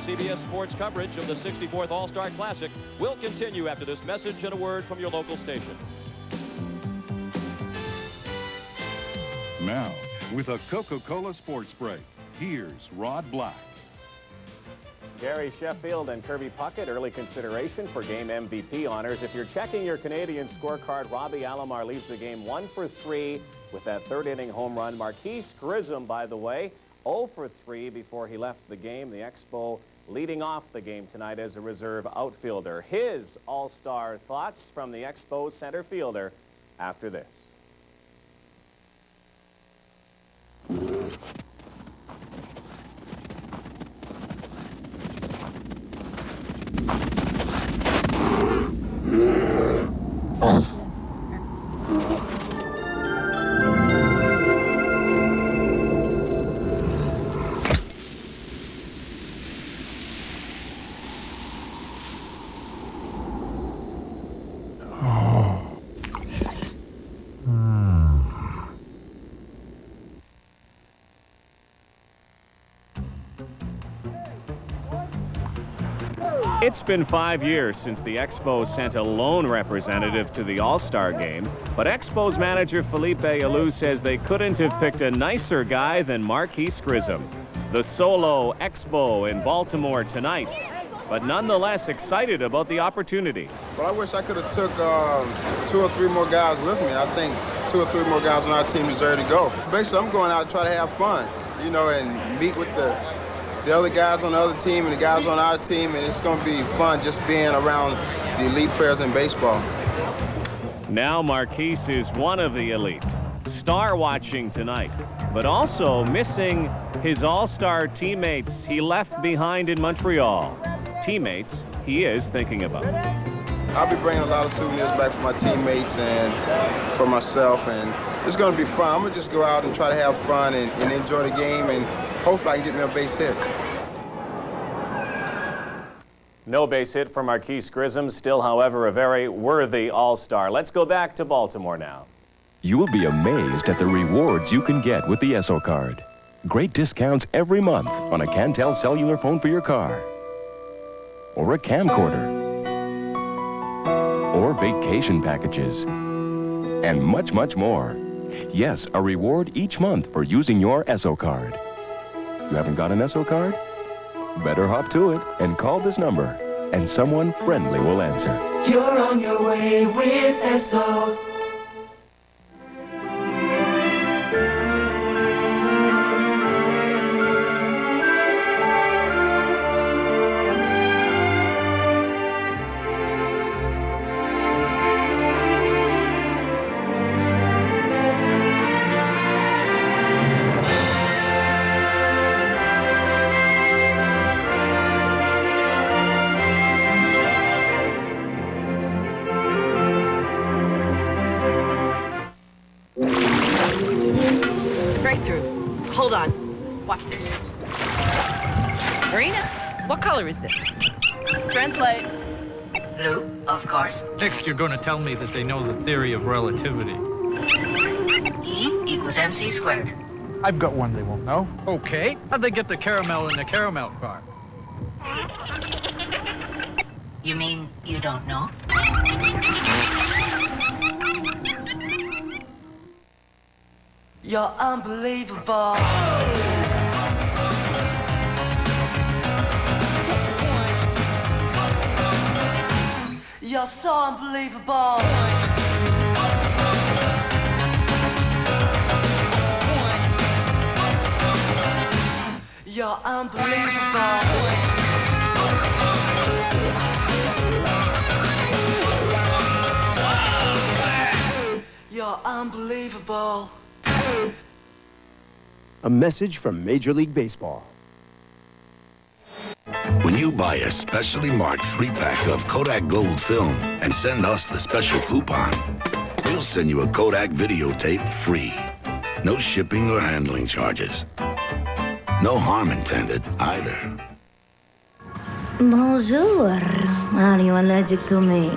CBS Sports coverage of the 64th All-Star Classic will continue after this message and a word from your local station. Now, with a Coca-Cola Sports Break, here's Rod Black. Gary Sheffield and Kirby Puckett, early consideration for game MVP honors. If you're checking your Canadian scorecard, Robbie Alomar leaves the game 1 for 3 with that third-inning home run. Marquise Grissom, by the way, 0 for 3 before he left the game. The Expo leading off the game tonight as a reserve outfielder. His all-star thoughts from the Expo center fielder after this. It's been 5 years since the Expos sent a lone representative to the All-Star Game, but Expos manager Felipe Alou says they couldn't have picked a nicer guy than Marquise Grissom. The solo Expo in Baltimore tonight, but nonetheless excited about the opportunity. Well, I wish I could have took 2 or 3 more guys with me. I think 2 or 3 more guys on our team deserve to go. Basically, I'm going out to try to have fun, you know, and meet with the other guys on the other team and the guys on our team, and it's going to be fun just being around the elite players in baseball. Now Marquise is one of the elite, star watching tonight, but also missing his all-star teammates he left behind in Montreal. Teammates he is thinking about. I'll be bringing a lot of souvenirs back for my teammates and for myself, and it's going to be fun. I'm going to just go out and try to have fun and enjoy the game, and hopefully I can get me a base hit. No base hit for Marquise Grissom, still, however, a very worthy all-star. Let's go back to Baltimore now. You will be amazed at the rewards you can get with the ESSO card. Great discounts every month on a Cantel cellular phone for your car, or a camcorder, or vacation packages, and much, much more. Yes, a reward each month for using your ESSO card. You haven't got an ESSO card? Better hop to it and call this number, and someone friendly will answer. You're on your way with ESSO. Hold on. Watch this. Marina, what color is this? Translate. Blue, of course. Next, you're going to tell me that they know the theory of relativity. E equals mc squared. I've got one they won't know. Okay. How'd they get the caramel in the caramel car? You mean you don't know? You're unbelievable. You're so unbelievable. You're unbelievable. You're unbelievable. A message from Major League Baseball. When you buy a specially marked 3-pack of Kodak Gold film and send us the special coupon, we'll send you a Kodak videotape free. No shipping or handling charges. No harm intended either. Bonjour. Are you allergic to me?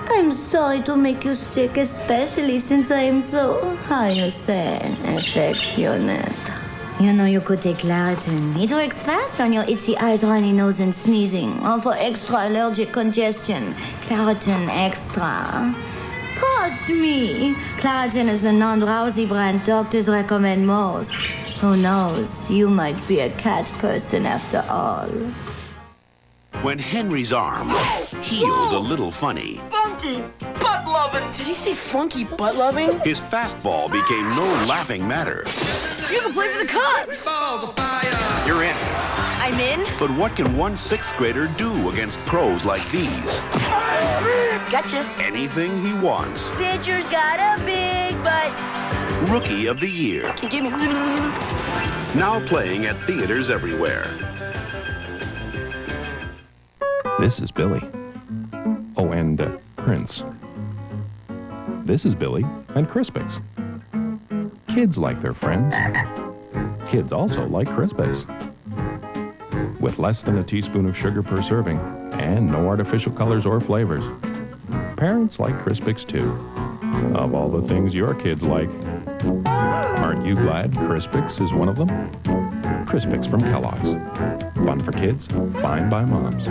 I'm sorry to make you sick, especially since I am so, how you say, affectionate. You know you could take Claritin. It works fast on your itchy eyes, runny nose, and sneezing. Or for extra allergic congestion, Claritin Extra. Trust me, Claritin is the non-drowsy brand doctors recommend most. Who knows, you might be a cat person after all. When Henry's arm healed a little funny, Funky butt loving. Did he say funky butt loving? his fastball became no laughing matter. You can play for the Cubs. You're in. I'm in. But what can one sixth grader do against pros like these? Gotcha. Anything he wants. Pitcher's got a big butt. Rookie of the Year. Can you give me? Now playing at theaters everywhere. This is Billy. Oh, and Prince. This is Billy and Crispix. Kids like their friends. Kids also like Crispix. With less than a teaspoon of sugar per serving and no artificial colors or flavors. Parents like Crispix too. Of all the things your kids like, aren't you glad Crispix is one of them? Crispix from Kellogg's. Fun for kids, fine by moms.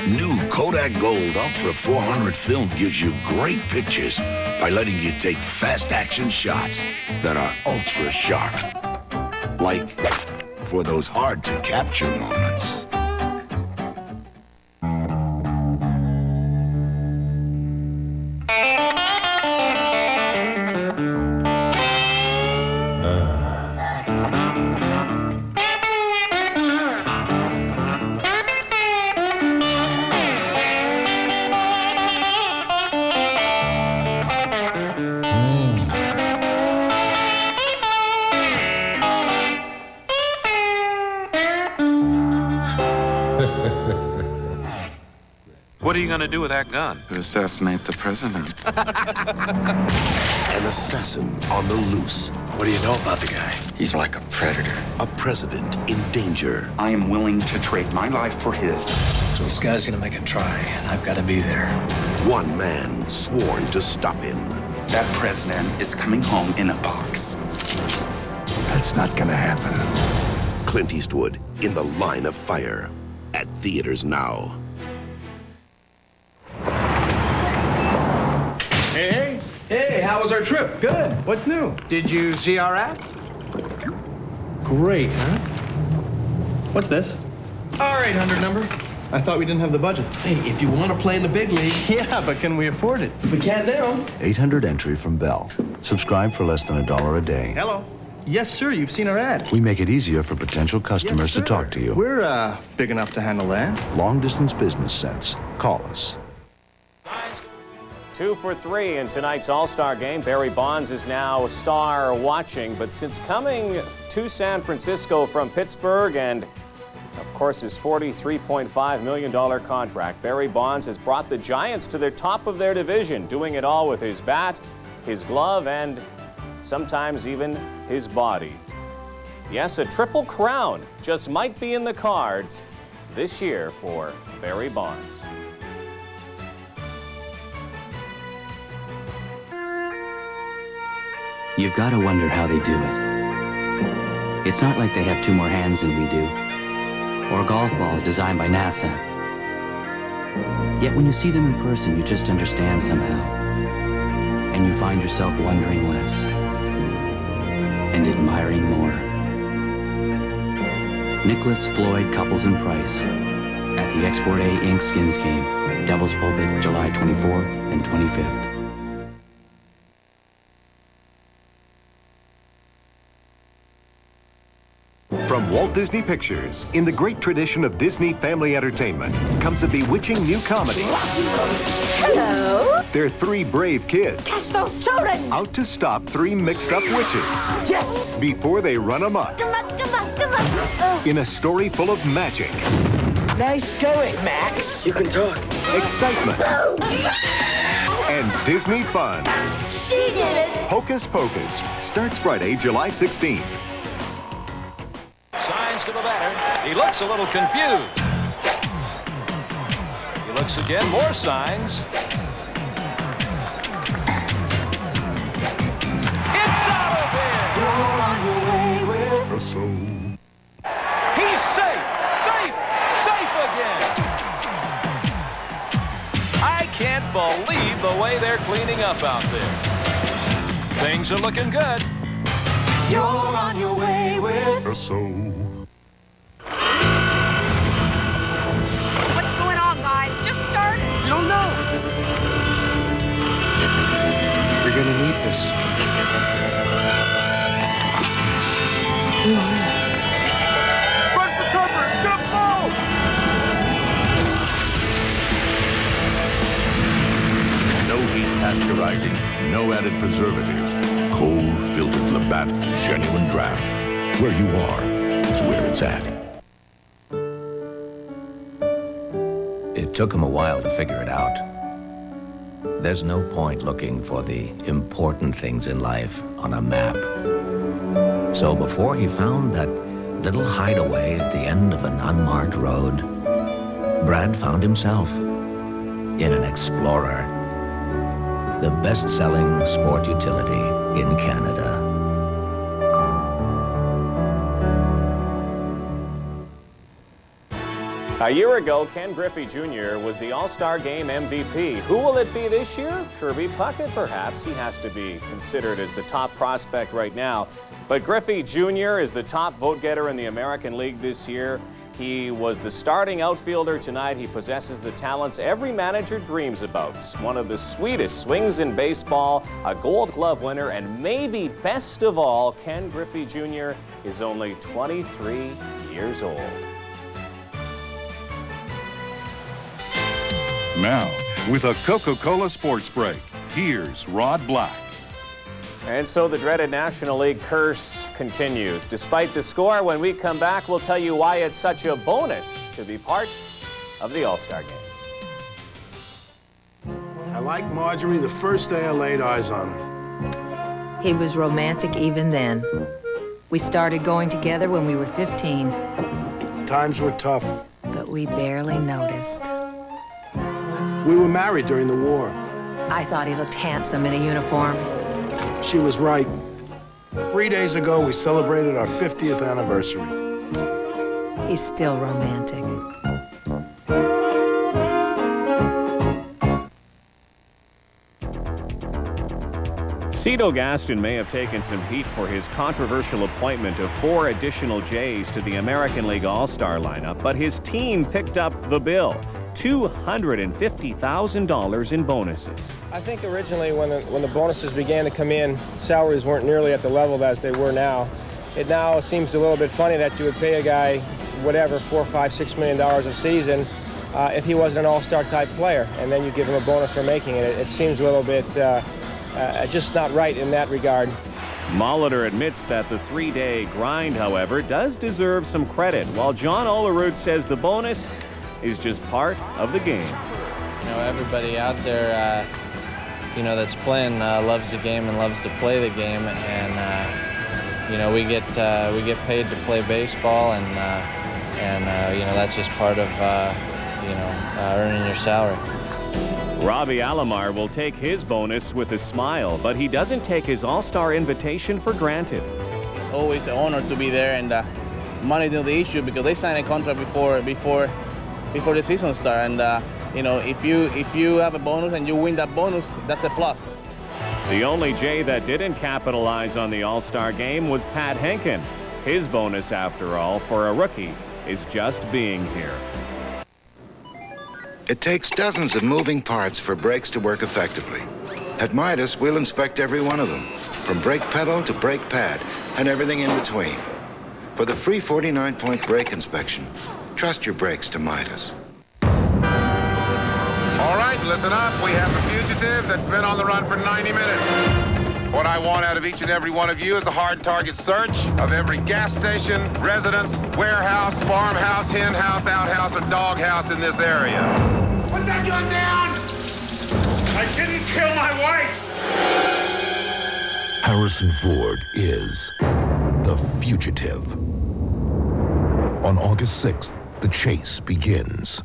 New Kodak Gold Ultra 400 film gives you great pictures by letting you take fast action shots that are ultra sharp. Like for those hard to capture moments. What are you going to do with that gun? To assassinate the president. An assassin on the loose. What do you know about the guy? He's like a predator. A president in danger. I am willing to trade my life for his. So this guy's gonna make a try, and I've gotta be there. One man sworn to stop him. That president is coming home in a box. That's not gonna happen. Clint Eastwood in the line of fire. At theaters now. Hey, how was our trip? Good. What's new? Did you see our ad? Great, huh? What's this? Our 800 number. I thought we didn't have the budget. Hey, if you want to play in the big leagues. Yeah, but can we afford it? We can now. 800 entry from Bell. Subscribe for less than $1 a day. Hello. Yes, sir. You've seen our ad. We make it easier for potential customers to talk to you. We're big enough to handle that. Long distance business sense. Call us. 2 for 3 in tonight's All-Star Game. Barry Bonds is now star watching, but since coming to San Francisco from Pittsburgh and, of course, his $43.5 million contract, Barry Bonds has brought the Giants to the top of their division, doing it all with his bat, his glove, and sometimes even his body. Yes, a triple crown just might be in the cards this year for Barry Bonds. You've got to wonder how they do it. It's not like they have 2 more hands than we do, or golf balls designed by NASA. Yet when you see them in person, you just understand somehow, and you find yourself wondering less and admiring more. Nicholas, Floyd, Couples, and Price at the Export A Inc. Skins Game, Devil's Pulpit, July 24th and 25th. From Walt Disney Pictures, in the great tradition of Disney family entertainment, comes a bewitching new comedy. Hello. They're 3 brave kids Catch those children. out to stop 3 mixed-up witches. Yes. Before they run amok. Come on, come on, come on. In a story full of magic. Nice going, Max. You can talk. Excitement. And Disney fun. She did it. Hocus Pocus starts Friday, July 16th. Signs to the batter. He looks a little confused. He looks again, more signs. It's out of here. can't believe the way they're cleaning up out there. Things are looking good. You're on your way with Esso. What's going on, guys? Just started. You don't know. You're gonna need this. Run for cover! Jump ball! No heat pasteurizing, no added preservatives. Cold filtered Labatt genuine draft. Where you are is where it's at. It took him a while to figure it out. There's no point looking for the important things in life on a map. So before he found that little hideaway at the end of an unmarked road, Brad found himself in an Explorer, the best-selling sport utility in Canada. A year ago, Ken Griffey Jr. was the All-Star Game MVP. Who will it be this year? Kirby Puckett, perhaps. He has to be considered as the top prospect right now. But Griffey Jr. is the top vote-getter in the American League this year. He was the starting outfielder tonight. He possesses the talents every manager dreams about. One of the sweetest swings in baseball, a Gold Glove winner, and maybe best of all, Ken Griffey Jr. is only 23 years old. Now, with a Coca-Cola Sports Break, here's Rod Black. And so the dreaded National League curse continues. Despite the score, when we come back, we'll tell you why it's such a bonus to be part of the All-Star Game. I liked Marjorie the first day I laid eyes on her. He was romantic even then. We started going together when we were 15. Times were tough. But we barely noticed. We were married during the war. I thought he looked handsome in a uniform. She was right. 3 days ago, we celebrated our 50th anniversary. He's still romantic. Cito Gaston may have taken some heat for his controversial appointment of 4 additional Jays to the American League All-Star lineup, but his team picked up the bill. $250,000 in bonuses. I think originally when the bonuses began to come in, salaries weren't nearly at the level as they were now. It now seems a little bit funny that you would pay a guy whatever, $4, $5, $6 million a season if he wasn't an all-star type player, and then you give him a bonus for making it. It seems a little bit just not right in that regard. Molitor admits that the 3-day grind, however, does deserve some credit, while John Olerud says the bonus is just part of the game. You know, everybody out there, you know, that's playing loves the game and loves to play the game, and you know, we get paid to play baseball, and you know, that's just part of you know, earning your salary. Robbie Alomar will take his bonus with a smile, but he doesn't take his All-Star invitation for granted. It's always an honor to be there, and money's not the issue because they signed a contract before the season starts, and you know, if you have a bonus and you win that bonus, that's a plus. The only Jay that didn't capitalize on the All-Star Game was Pat Henkin. His bonus, after all, for a rookie is just being here. It takes dozens of moving parts for brakes to work effectively. At Midas, we'll inspect every one of them, from brake pedal to brake pad and everything in between. For the free 49-point brake inspection, trust your brakes to Midas. All right, listen up. We have a fugitive that's been on the run for 90 minutes. What I want out of each and every one of you is a hard target search of every gas station, residence, warehouse, farmhouse, hen house, outhouse, or dog house in this area. Put that gun down! I didn't kill my wife! Harrison Ford is the fugitive. On August 6th, the chase begins.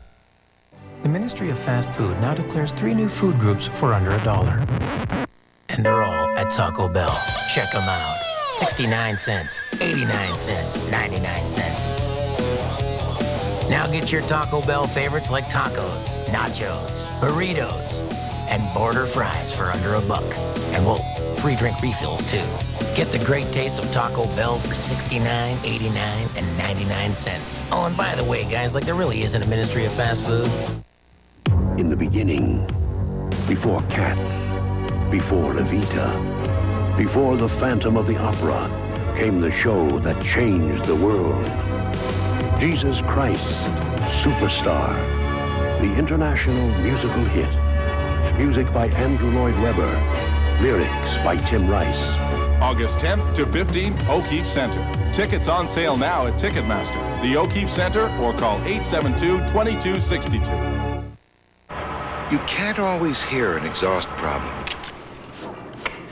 The Ministry of Fast Food now declares 3 new food groups for under $1. And they're all at Taco Bell. Check them out. 69 cents, 89 cents, 99 cents. Now get your Taco Bell favorites like tacos, nachos, burritos, and border fries for under $1. And well, free drink refills too. Get the great taste of Taco Bell for $69, $89, and 99 cents. Oh, and by the way, guys, like there really isn't a ministry of fast food. In the beginning, before Cats, before Evita, before the Phantom of the Opera, came the show that changed the world. Jesus Christ, Superstar, the international musical hit. Music by Andrew Lloyd Webber, lyrics by Tim Rice. August 10th to 15th, O'Keefe Center. Tickets on sale now at Ticketmaster, the O'Keefe Center, or call 872-2262. You can't always hear an exhaust problem.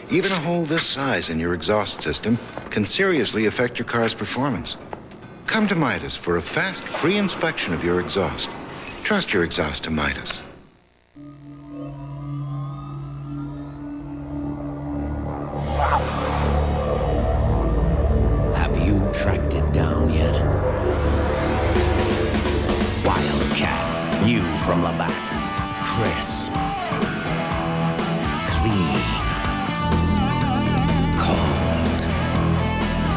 Even a hole this size in your exhaust system can seriously affect your car's performance. Come to Midas for a fast, free inspection of your exhaust. Trust your exhaust to Midas. Have you tracked it down yet? Wildcat, new from Labatt. Crisp. Clean. Cold.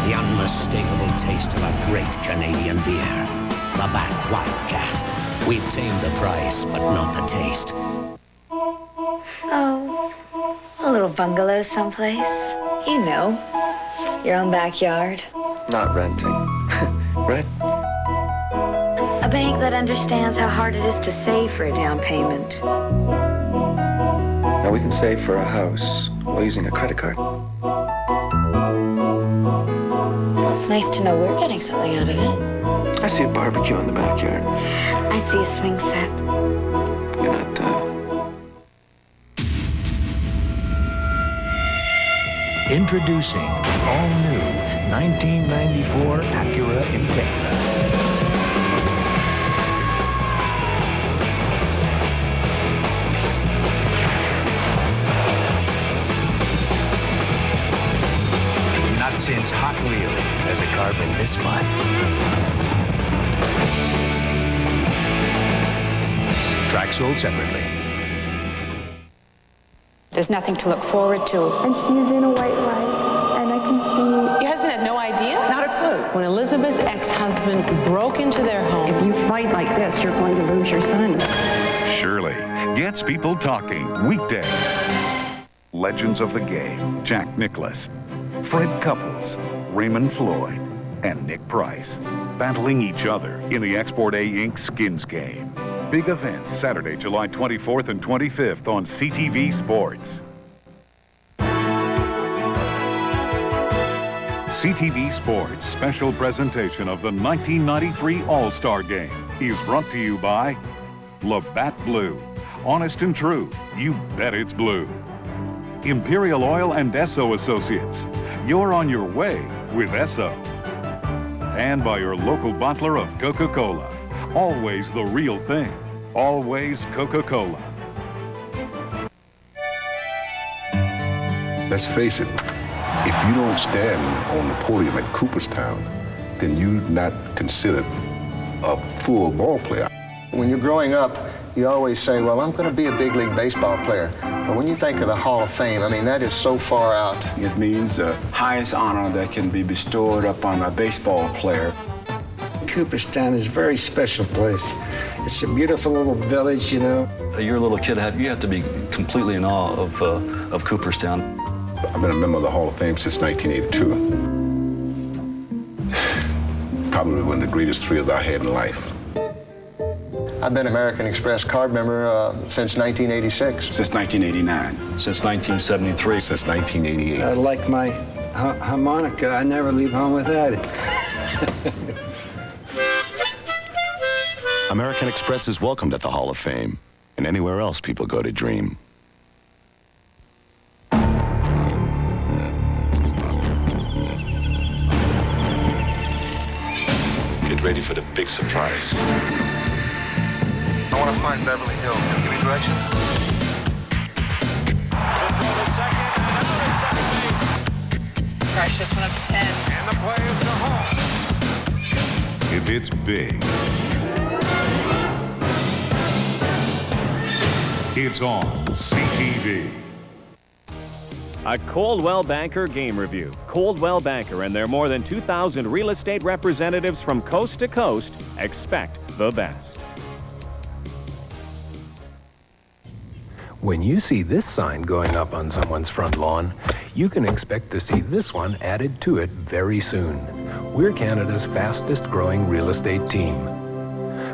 The unmistakable taste of a great Canadian beer. Labatt Wildcat. We've tamed the price, but not the taste. Oh, a little bungalow someplace. You know, your own backyard. Not renting, right? A bank that understands how hard it is to save for a down payment. Now we can save for a house while using a credit card. Well, it's nice to know we're getting something out of it. I see a barbecue in the backyard. I see a swing set. You're not, Introducing the all-new 1994 Acura Integra. Not since Hot Wheels has a car been this fun. Tracks sold separately. There's nothing to look forward to. And she's in a white light, and I can see... Your husband had no idea? Not a clue. When Elizabeth's ex-husband broke into their home... If you fight like this, you're going to lose your son. Shirley gets people talking weekdays. Legends of the Game, Jack Nicklaus, Fred Couples, Raymond Floyd, and Nick Price, battling each other in the Export A Inc. Skins Game. Big events Saturday, July 24th and 25th on CTV Sports. CTV Sports special presentation of the 1993 All-Star Game is brought to you by Labatt Blue. Honest and true, you bet it's blue. Imperial Oil and Esso Associates. You're on your way with Esso. And by your local bottler of Coca-Cola. Always the real thing. Always Coca-Cola. Let's face it, if you don't stand on the podium at Cooperstown, then you're not considered a full ball player. When you're growing up, you always say, well, I'm going to be a big league baseball player. But when you think of the Hall of Fame, I mean, that is so far out. It means the highest honor that can be bestowed upon a baseball player. Cooperstown is a very special place. It's a beautiful little village, you know. You're a little kid, you have to be completely in awe of Cooperstown. I've been a member of the Hall of Fame since 1982. Probably one of the greatest thrills I had in life. I've been American Express card member since 1986. Since 1989. Since 1973. Since 1988. Like my harmonica, I never leave home without it. American Express is welcomed at the Hall of Fame and anywhere else people go to dream. Get ready for the big surprise. I want to find Beverly Hills. Can you give me directions? Price just went up to 10. And the play is to home. If it's big, It's on CTV. A Coldwell Banker game review. Coldwell Banker and their more than 2,000 real estate representatives from coast to coast expect the best. When you see this sign going up on someone's front lawn, you can expect to see this one added to it very soon. We're Canada's fastest growing real estate team.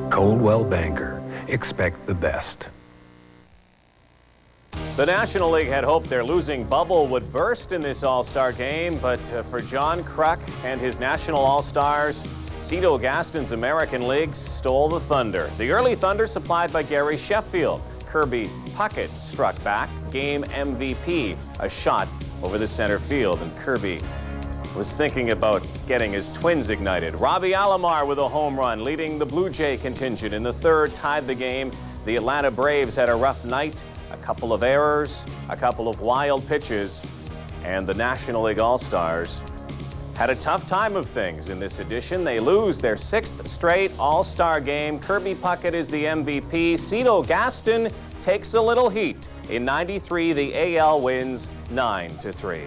Coldwell Banker. Expect the best. The National League had hoped their losing bubble would burst in this All-Star game, but for John Kruk and his National All-Stars, Cito Gaston's American League stole the thunder. The early thunder supplied by Gary Sheffield. Kirby Puckett struck back, game MVP, a shot over the center field, and Kirby was thinking about getting his Twins ignited. Robbie Alomar with a home run, leading the Blue Jay contingent in the third, tied the game. The Atlanta Braves had a rough night, a couple of errors, a couple of wild pitches, and the National League All-Stars had a tough time of things in this edition. They lose their 6th straight All-Star game. Kirby Puckett is the MVP. Cito Gaston takes a little heat. In '93, the AL wins 9-3.